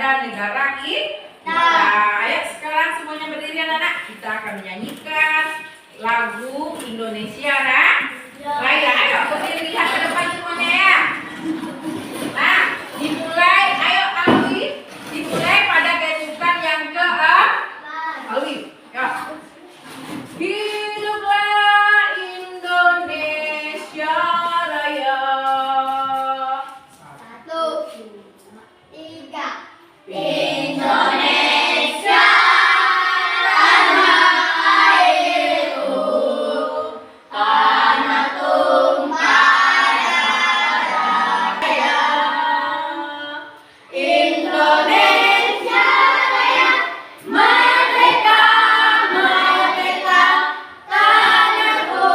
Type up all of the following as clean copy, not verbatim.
kepada negara kita. Ayo sekarang semuanya berdiri anak-anak. Kita akan menyanyikan lagu Indonesia Raya. Ayo berdiri, lihat ke depan semuanya ya. Nah, dimulai. Ayo Alwi, dimulai pada kehidupan yang ke-6. Alwi, ya. Hiduplah Indonesia Raya. 1, 2, 3. Indonesia tanah airku, tanah tumpah darah raya. Indonesia Raya, merdeka, merdeka, tanahku,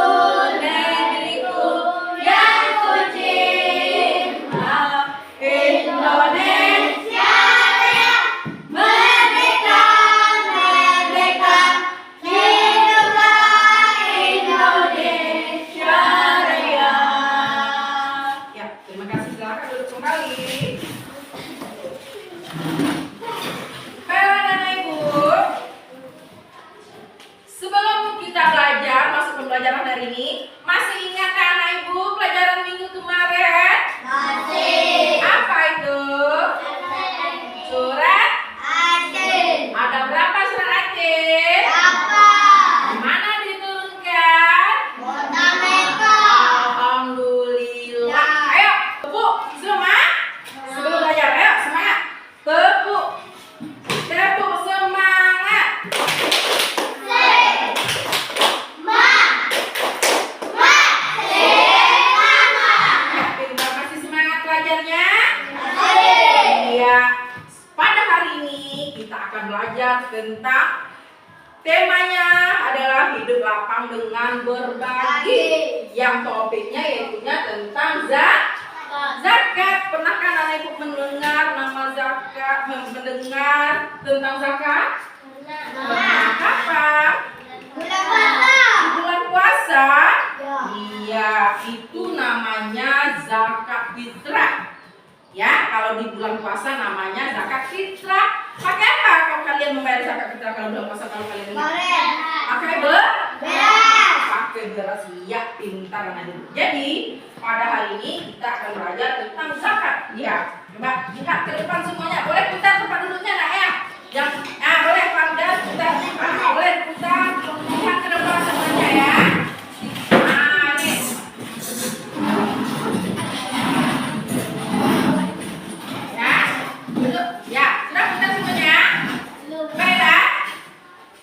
negeriku yang ku cinta. Indonesia Raya, merdeka, merdeka, hiduplah Indonesia Raya. Ya, terima kasih. Silakan duduk kembali. Baiklah anak ibu, sebelum kita belajar masuk pembelajaran hari ini, masih ingat kan anak ibu pelajaran minggu kemarin? Masih. Apa itu? Surat. Aceh. Ada berapa surat Aceh? Apa? Di mana diturunkan? Kota Mekah. Alhamdulillah. Ayo, tepuk semua. Sebelum belajar, ayo semangat. Tepuk. Tepuk semangat. Ya, pintar, masih semangat belajarnya? Iya. Pada hari ini kita akan belajar tentang temanya adalah hidup lapang dengan berbagi. Yang topiknya yaitunya tentang zakat. Pernahkah anak ibu mendengar nama zakat? Mendengar tentang zakat? Pernah. Kapan? Bulan puasa. Di bulan puasa? Ya. Iya, itu namanya zakat fitrah. Ya, kalau di bulan puasa namanya zakat fitrah. Pakai apa kalau kalian membayar zakat fitrah kalau bulan puasa kalau kalian dengar? Boleh. Pakai Beras. pakai beras. Iya, pintar anak ibu. Jadi pada hari ini kita akan belajar tentang zakat. Ya, coba lihat ke depan semuanya. Boleh putar tempat duduknya nak ya? Boleh pandang putar. Boleh putar. Lihat ke depan semuanya ya. Ini. Ya, duduk. Ya, sudah putar semuanya. Baiklah.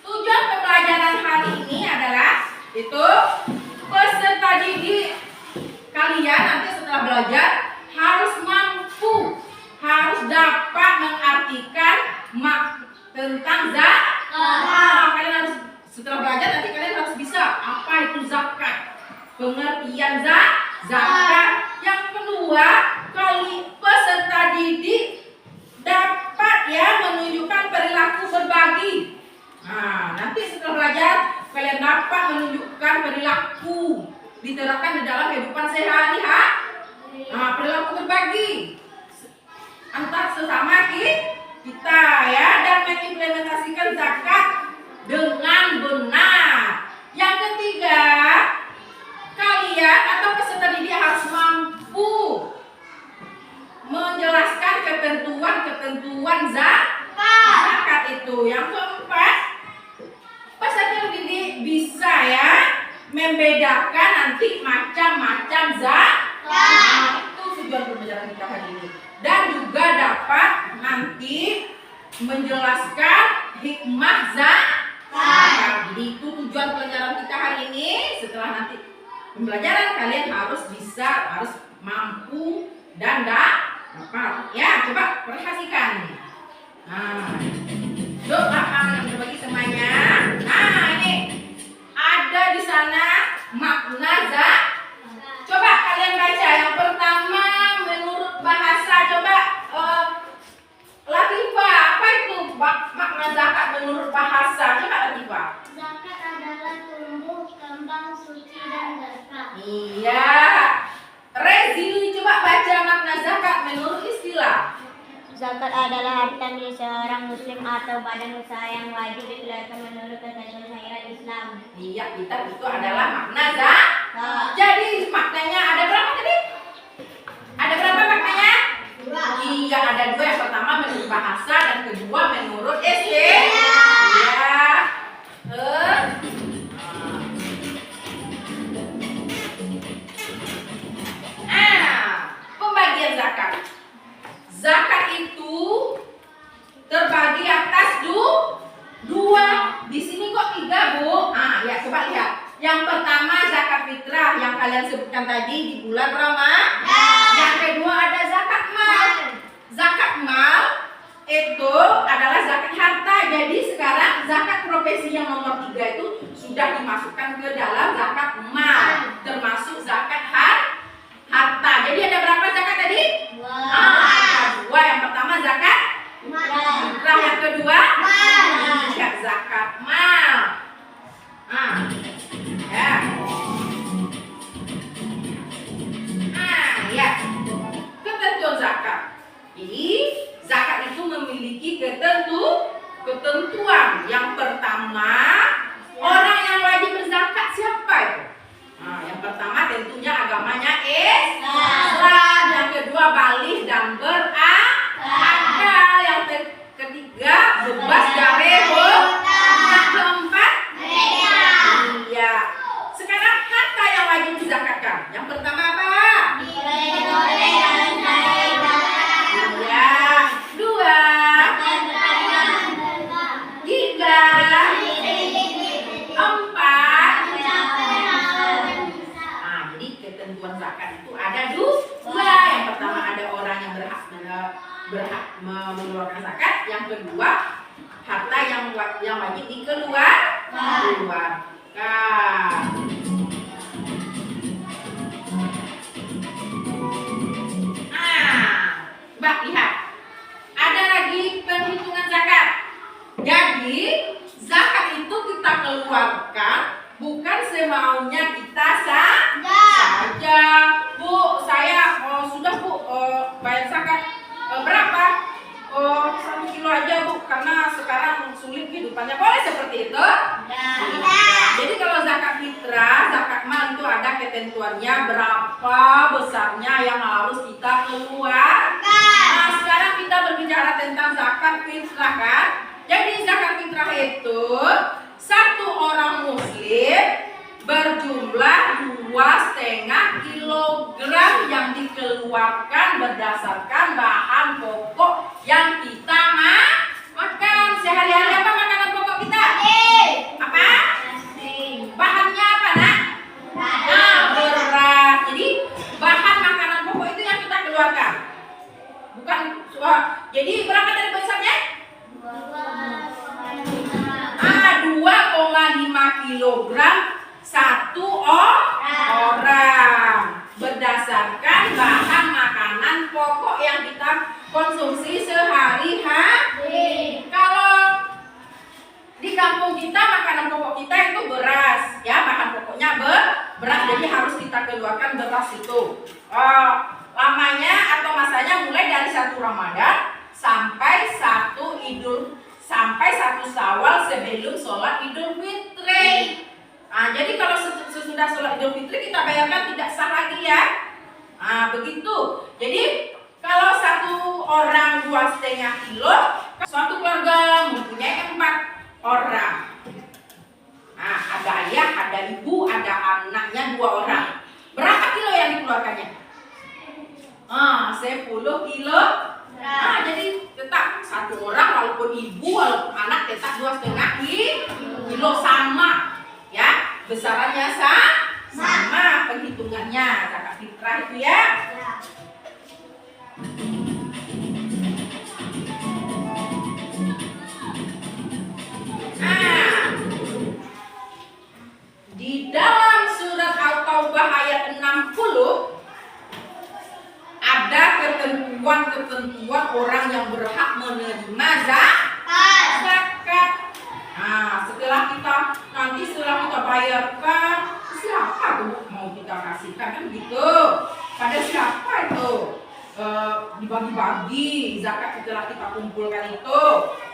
Tujuan pembelajaran hari ini adalah itu peserta didik kalian nanti setelah belajar harus mampu, harus dapat mengartikan tentang zakat. Kalian harus setelah belajar nanti kalian harus bisa apa itu zakat, pengertian zakat. Yang kedua, peserta didik dapat ya menunjukkan perilaku berbagi. Nah, nanti setelah belajar kalian dapat menunjukkan perilaku diterapkan di dalam kehidupan sehari-hari. Nah, perilaku berbagi antar sesama kita ya, dan mengimplementasikan zakat dengan benar. Yang ketiga, kalian atau peserta didik harus mampu menjelaskan ketentuan zakat itu. Yang keempat, peserta didik bisa ya membedakan nanti macam-macam zakat. Nah, itu tujuan pembelajaran kita hari ini. Dan juga dapat nanti menjelaskan hikmah zakat. Jadi itu tujuan pelajaran kita hari ini. Setelah nanti pembelajaran kalian harus bisa, harus mampu dan dapat. Ya, coba perhatikan. Nah, doa bagi semuanya. Nah, ini ada di sana makna zakat. Coba kalian baca. Yang pertama menurut bahasa. Coba Latifah, apa itu makna zakat menurut bahasa? Coba Latifah. Zakat adalah tumbuh kembang suci dan berkah. Iya. Rezi, coba baca makna zakat menurut istilah. Zakat zakat adalah harta milik seorang muslim atau badan usaha yang wajib dikeluarkan menurut ketentuan syariat Islam. Iya, kita itu adalah makna zakat. Jadi maknanya ada berapa tadi? Ada berapa maknanya? Iya, ada dua. Yang pertama menurut bahasa dan kedua menurut Iya. Pembagian zakat. Zakat itu terbagi atas dua. Di sini kok tiga, Bu? Ya coba lihat. Yang pertama zakat fitrah yang kalian sebutkan tadi di bulan Ramadan. Yang kedua ada zakat mal. Zakat mal itu adalah zakat harta. Jadi sekarang zakat profesi yang nomor 3 itu sudah dimasukkan ke dalam zakat mal, termasuk zakat harta. Jadi ada berapa zakat tadi? Ada 2. Yang pertama zakat fitrah, yang kedua zakat mal. Ya. Ketentuan zakat. Jadi zakat itu memiliki ketentuan. Yang pertama, orang yang wajib berzakat siapa itu? Yang pertama tentunya agamanya Islam. Yang kedua baligh dan berakal. Yang ketiga bebas dari hutang. Yang keempat iya. Sekarang harta yang wajib dizakatkan. Yang pertama apa? Zakat itu ada 2. Yang pertama ada orang yang berhak mengeluarkan zakat. Yang kedua harta yang wajib dikeluarkan. Mbak lihat, ada lagi perhitungan zakat. Jadi zakat itu kita keluarkan bukan semaunya kita saja. Bu, saya sudah Bu bayar zakat berapa? 1 kilo aja Bu, karena sekarang sulit kehidupannya. Boleh seperti itu? Jadi kalau zakat fitrah, zakat mal itu ada ketentuannya berapa besarnya yang harus kita keluarkan. Sekarang kita berbicara tentang zakat fitrah kan? Jadi zakat fitrah itu satu orang muslim berjumlah 2,5 kilogram yang dikeluarkan berdasarkan bahan pokok yang kita makan sehari-hari. Apa makanan pokok kita? Apa? Bahannya apa, Nak? Beras. Jadi bahan makanan pokok itu yang kita keluarkan. Bukan jadi berapa tadi besarnya? 2,5 kilogram satu orang berdasarkan bahan makanan pokok yang kita konsumsi sehari-hari. Kalau di kampung kita makanan pokok kita itu beras, ya bahan pokoknya beras, jadi harus kita keluarkan beras itu. Lamanya atau masanya mulai dari 1 Ramadan sampai 1 Syawal sebelum sholat Idul Fitri. Jadi kalau sesudah sholat Idul Fitri kita bayarkan tidak sah lagi ya. Begitu. Jadi kalau satu orang 2,5 kilo, suatu keluarga mempunyai 4 orang. Ada ayah, ada ibu, ada anaknya 2 orang. Berapa kilo yang dikeluarkannya? 10 kilo. Jadi tetap satu orang walaupun ibu walaupun anak tetap 2,5 kilo sama ya, besarannya sama, perhitungannya zakat fitrah itu ya. Di dalam surat Al-Taubah ayat 60 ada ketentuan orang yang berhak menerima zakat. Setelah kita bayarkan, siapa tuh mau kita kasihkan kan gitu? Pada siapa itu? dibagi-bagi zakat setelah kita kumpulkan itu.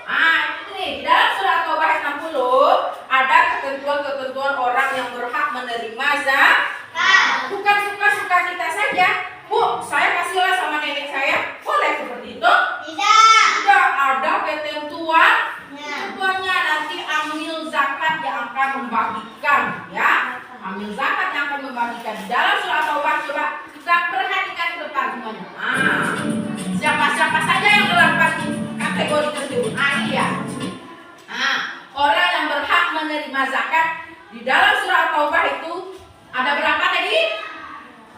Itu nih di dalam surat Taubah ayat 60 ada ketentuan-ketentuan orang yang berhak menerima zakat. Bukan suka-suka kita saja. Bu, saya kasihlah sama nenek saya. Boleh seperti itu? Tidak, ada ketentuan. Ketentuannya nanti amil zakat yang akan membagikan, ya. Amil zakat yang akan membagikan. Di dalam surat Taubah coba kita perhatikan ke depan semuanya. Siapa-siapa saja yang dalam kategori tersebut? Ini ya. Orang yang berhak menerima zakat di dalam surat Taubah itu ada berapa tadi?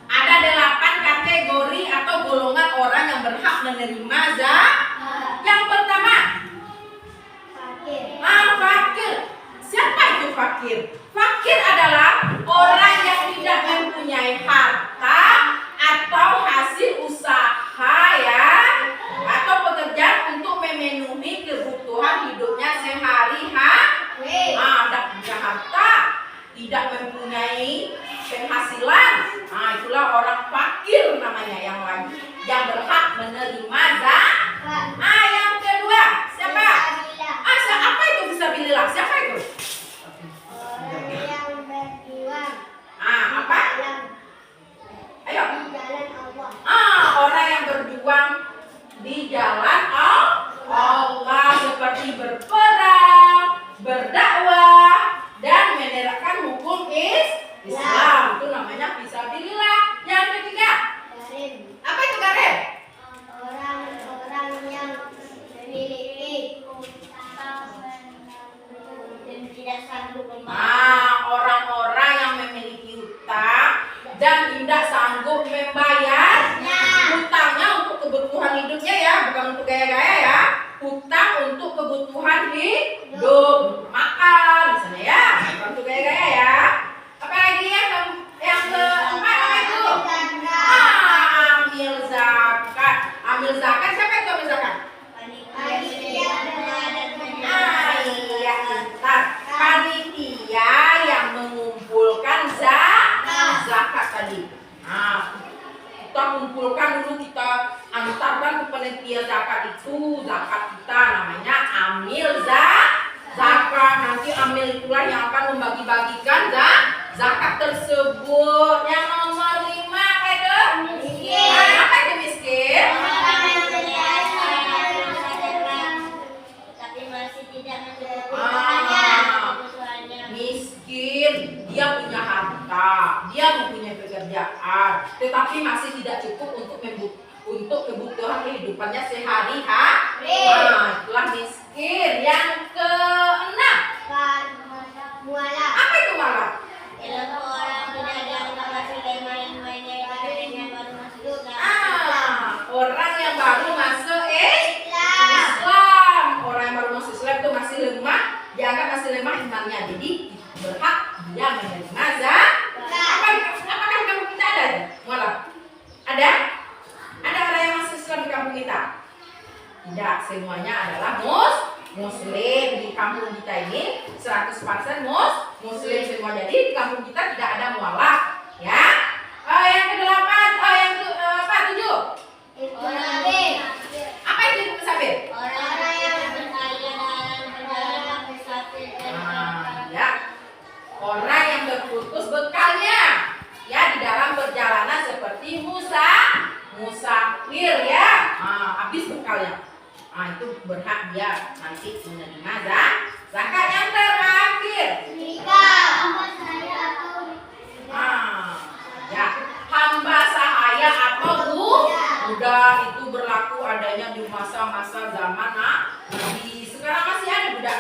Ada 8 kategori atau golongan orang yang berhak menerima zakat. Yang pertama, fakir. Siapa itu fakir? Fakir adalah orang yang tidak mempunyai harta atau hasil usaha, ya, atau pekerjaan untuk memenuhi kebutuhan hidupnya sehari-hari. Tidak punya harta, tidak mempunyai penghasilan. Itulah orang fakir namanya, yang berhak menerima zakat. Yang kedua, siapa? Apa itu fisabilillah? Siapa itu? Apa? Ayo. Orang yang berjuang di jalan Allah seperti berperang, berdakwah, dan menerapkan hukum Islam. Itu namanya fisabilillah. Yang ketiga, apa itu Garem? Orang-orang yang memiliki Dan tidak sanggup orang-orang yang memiliki hutang dan tidak sanggup membayarnya. Hutangnya untuk kebutuhan hidupnya, ya, bukan untuk gaya-gaya, ya. Hutang untuk kebutuhan hidup, makan misalnya, ya, bukan untuk gaya-gaya, ya. Apa lagi ya? Yang keempat apa itu? Amil zakat. Amil zakat, siapa itu amil zakat? Panitia yang mengumpulkan zakat tadi. Kita kumpulkan dulu, kita antarkan ke panitia zakat itu. Zakat kita namanya amil zakat. Nanti amil itulah yang akan membagi-bagikan zakat tersebut. Yang nomor 5 apa itu? Miskin. Apa itu miskin? tapi masih tidak Miskin, dia punya harta, dia mempunyai pekerjaan, tetapi masih tidak cukup untuk kebutuhan kehidupannya sehari-hari. Itulah miskin. Yang keenam, mualaf. apa itu mualaf? Ialah orang pedagang masih lain-lainnya yang baru masuk Islam. Orang yang baru masuk Islam. Orang yang baru masuk Islam itu masih lemah, dianggap masih lemah imannya. Jadi berhak dia menerima zakat. Apakah di kampung kita ada mualaf? Ada? Ada orang yang masuk Islam di kampung kita? Tidak, semuanya adalah Muslim. Di kampung kita ini 100% Muslim semua. Jadi di kampung kita tidak ada mualaf, ya. Yang ke-8, ke-7. Apa itu musafir? Orang yang berkaya dalam perjalanan musafir Ya. Orang yang terputus bekalnya, ya, di dalam perjalanan seperti musafir, ya. Habis bekalnya. Itu berhak dia nanti menerima zakat. Yang terakhir, ya, hamba sahaya atau budak. Itu berlaku adanya di masa-masa zaman Nabi. Sekarang masih ada budak,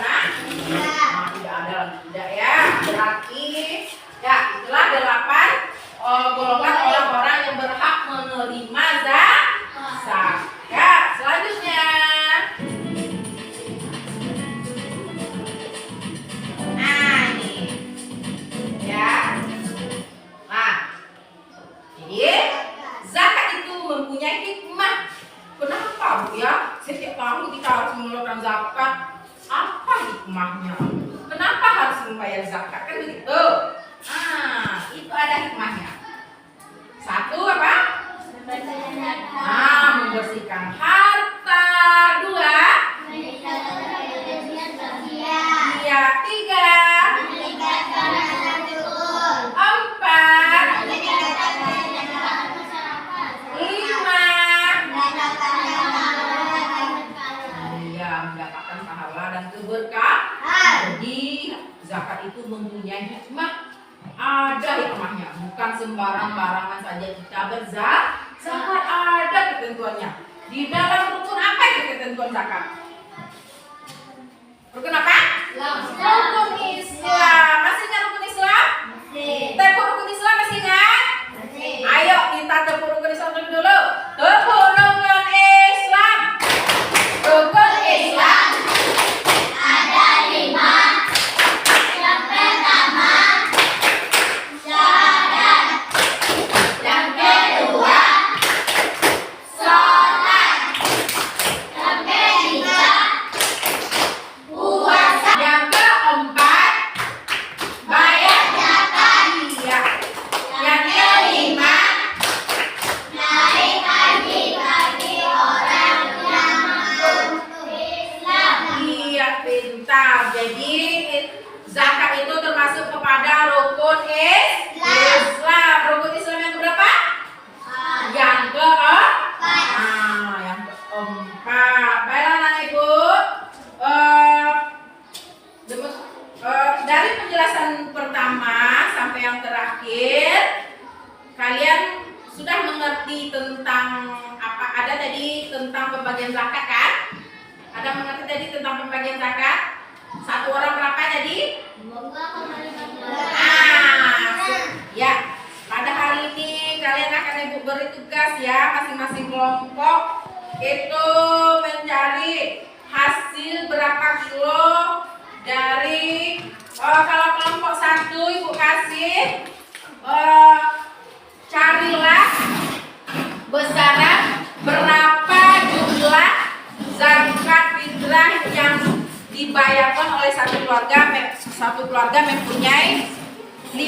tidak ada lagi, tidak, ya. Berarti, ya, itulah 8 golongan orang-orang yang berhak menerima zakat. Selanjutnya, ini, ya. Jadi zakat itu mempunyai hikmah. Kenapa, Bu, ya? Setiap tahun kita harus mengeluarkan zakat. Apa hikmahnya? Kenapa harus membayar zakat? Kan begitu. Itu ada hikmahnya. Satu apa? orang. Harta 2. Iya, 3. 4. 5. Iya, mendapatkan pahala dan keberkahan. Jadi zakat itu mempunyai hikmah. Ada hikmahnya, bukan sembarang-barangan saja kita berzakat. Zakat ada ketentuannya. Di dalam rukun apa itu ketentuan zakat? Rukun apa? Rukun Islam. Masih ingat rukun Islam? Tepuk rukun Islam masih ingat? Ayo kita tepuk rukun Islam dulu. Tepuk rukun Islam. Rukun Islam Ada 5. Yang pertama, syahadat. Yang kedua, sholat. Yang ketiga, puasa. Yang keempat, Bayar zakat. iya. Yang kelima, naik haji bagi orang yang masuk Islam. Iya, pintar. Jadi zakat itu termasuk kepada rukun Islam. Rukun Islam yang berapa? Yang keempat. Yang keempat. Baiklah anak ibu. Dari penjelasan pertama sampai yang terakhir, kalian sudah mengerti tentang apa? Ada tadi tentang pembagian zakat kan? Ada mengerti tadi tentang pembagian zakat? Satu orang berapa tadi? Ya. Pada hari ini kalian akan ibu beri tugas ya, masing-masing kelompok itu mencari hasil berapa kilo dari kalau kelompok 1 ibu kasih carilah besaran berapa jumlah zakat fitrah yang dibayarkan oleh satu keluarga mempunyai 5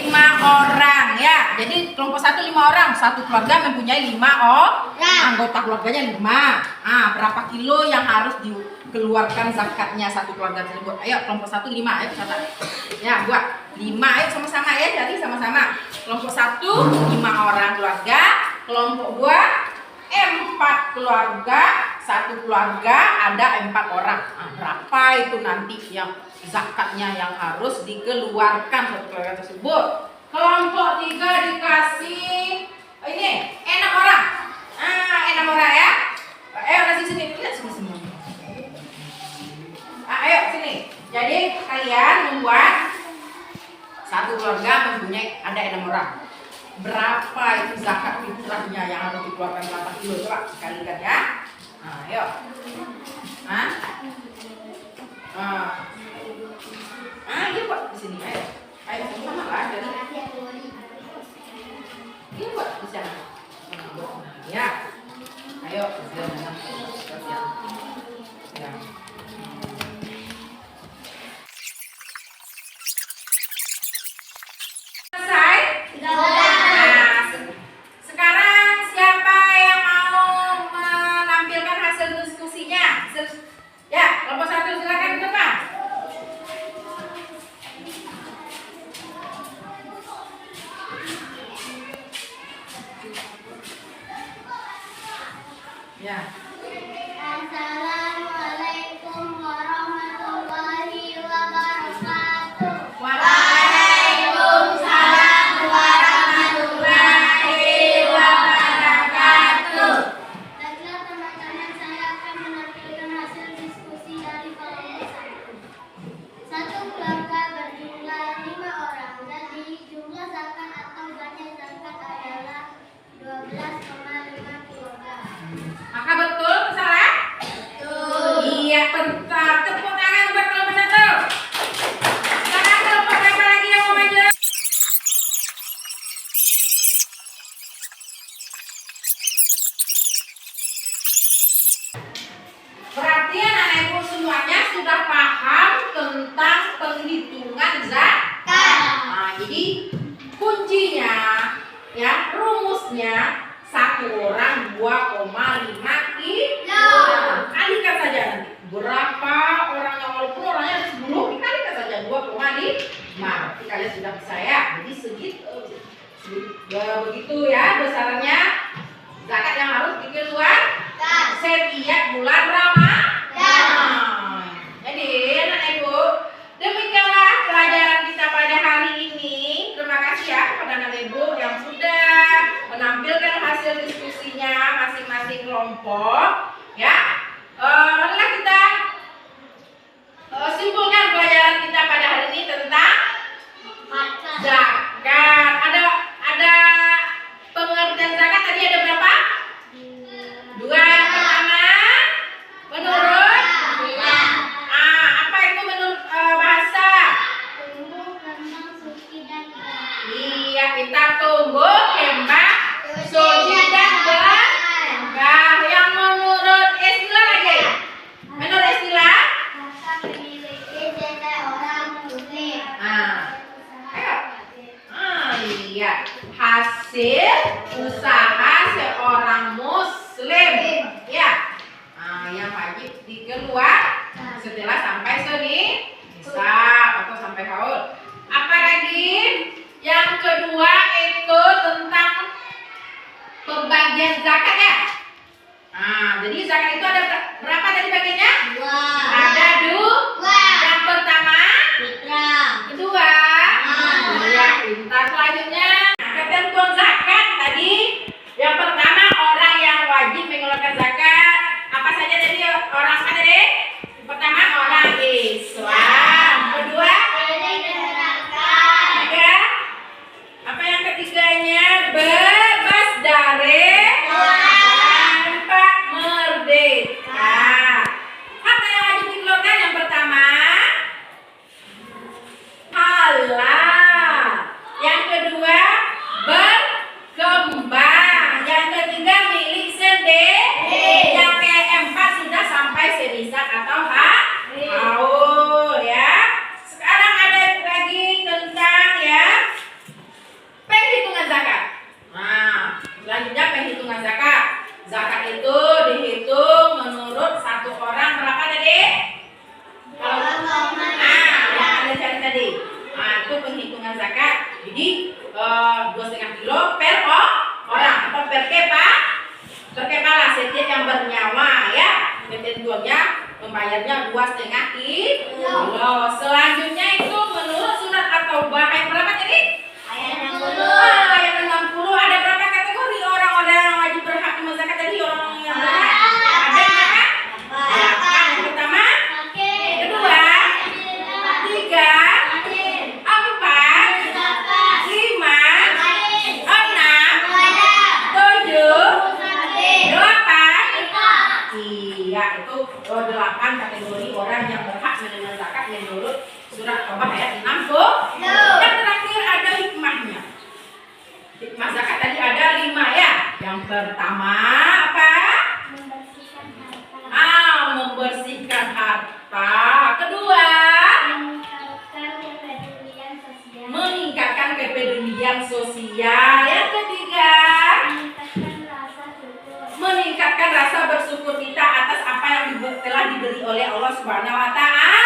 orang ya. Jadi kelompok 1 5 orang, satu keluarga mempunyai 5 anggota keluarganya 5. Berapa kilo yang harus dikeluarkan zakatnya satu keluarga tersebut? Ayo kelompok 1 5, ayo catat. Ya, buat 5, ayo sama-sama ya, jadi sama-sama. Kelompok 1 5 orang keluarga, kelompok 2 4 keluarga, satu keluarga ada 4 orang. Berapa itu nanti yang zakatnya yang harus dikeluarkan satu keluarga tersebut? Kelompok 3 dikasih ini 6 orang. 6 orang ya. Ayo kasih sini, lihat sini semua. Ayo sini. Jadi kalian membuat satu keluarga mempunyai ada 6 orang. Berapa itu zakat fitrahnya yang harus dikeluarkan berapa kilo? Coba sekali lihat ya. Ayo. Iya buat di sini. Ayo sama lah. Jadi ini buat di sana. Ya. Ayo. Ya. Selesai? Sekarang siapa yang mau menampilkan hasil diskusinya? Ya, kelompok 1 silakan ke depan. Ya. Assalamualaikum warahmatullahi wabarakatuh. Waalaikumsalam warahmatullahi wabarakatuh. Baiklah teman-teman, saya akan menampilkan hasil diskusi dari kelompok 1. Satu keluarga berjumlah 5 orang. Jadi jumlah zakat atau banyak zakat adalah 12,5 kilogram. Maka betul salah? Iya, bentar. Tepuk tangan buat kelompok 1. Sekarang kelompok berapa lagi yang mau maju? Berarti anak ibu semuanya sudah paham tentang penghitungan zakat. Jadi kuncinya ya, rumusnya 1 orang 2,5 kilo. setiap bulan Ramadan. Jadi anak ibu, demikianlah pelajaran kita pada hari ini. Terima kasih ya kepada anak ibu yang sudah menampilkan hasil diskusinya masing-masing kelompok. Ya, marilah kita simpulkan pelajaran kita pada hari ini tentang zakat. Ada pengertian zakat tadi ada berapa? Dua. Yang pertama, menurut apa itu menurut bahasa? tumbuh, kembang, suci dan berat. Iya, kita tumbuh, kembang, suci dan berkah. Yang menurut istilah lagi? Menurut istilah? Zakat memiliki ciri orang muslim. Ayo. Iya, hasil usaha seorang muslim. Ya. Yang wajib dikeluar setelah sampai nisab atau sampai haul. Apa lagi? Yang kedua itu tentang pembagian zakat ya. Jadi zakat itu ada berapa tadi bagiannya? Ada dua. Yang pertama, Fitrah. kedua. Iya, pintar. Selanjutnya, ketentuan zakat tadi. Yang pertama, orang yang wajib mengeluarkan zakat. Apa saja tadi orang apa tadi? Pertama, orang Islam. Kedua, tiga. Apa yang ketiganya? Bebas dari tanpa merdeka. Apa yang wajib dikeluarkan? Yang pertama, halal. Yang kedua, berkembang. Yang ketiga, milik sendiri. Yang keempat sudah sampai senisab atau haul ya. Sekarang ada lagi tentang ya penghitungan zakat. Selanjutnya penghitungan zakat. Zakat itu dihitung menurut satu orang berapa tadi? Kalau yang ada cari tadi. Itu penghitungan zakat. Jadi 2,5 kilo per orang atau per kepala setiap yang bernyawa ya. Ketentuannya membayarnya 2,5 kilo. Selanjutnya itu menurut surat at-taubah ayat berapa tadi? Ayat 60. Ayat 60 ada berapa kategori orang-orang yang wajib berhak menerima zakat tadi? Orang yang berhak ada berapa? 8. Yang pertama, kedua, tiga, 4, 5, 6, 7, 8. Iya, itu 8 kategori orang yang berhak menerima zakat menurut surat Taubah ayat 60. Yang terakhir ada hikmahnya. Hikmah zakat tadi ada 5 ya. Yang pertama apa? Membersihkan harta. Kedua, meningkatkan kepedulian sosial. Yang ketiga, meningkatkan rasa bersyukur kita atas apa yang telah diberi oleh Allah Subhanahu wa taala.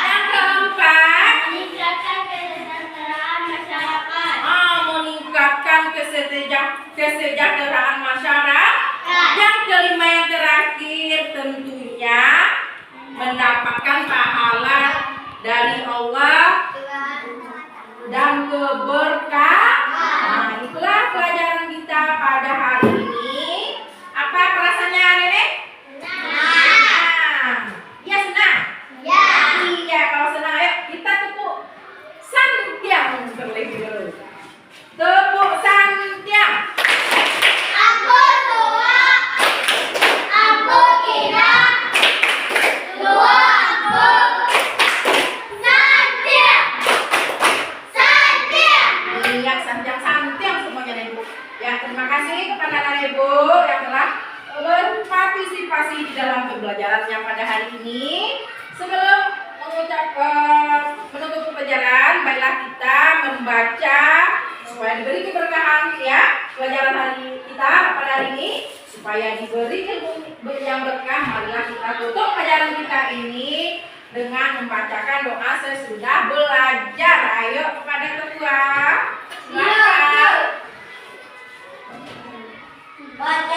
Yang keempat, meningkatkan kesejahteraan masyarakat. Meningkatkan kesejahteraan masyarakat. Yang kelima yang terakhir tentunya mendapatkan pahala dari Allah dan keberkahan. Itulah pelajaran kita pada hari ini. Apa perasaannya Nenek? Ya senang. Iya, kalau senang ayo kita tepuk santiang terlebih dahulu. Tepuk santiang. Aku tua, aku tidak, tua aku, santiang. Iya, santiang semuanya Ibu. Ya, terima kasih kepada anak Ibu yang telah berpartisipasi di dalam pembelajarannya pada hari ini. Sebelum menutup pelajaran, baiklah kita membaca supaya diberi keberkahan ya pelajaran hari kita pada hari ini, supaya diberi ilmu yang berkah. Marilah kita tutup pelajaran kita ini dengan membacakan doa sesudah belajar. Ayo kepada ketua. Silakan. Baca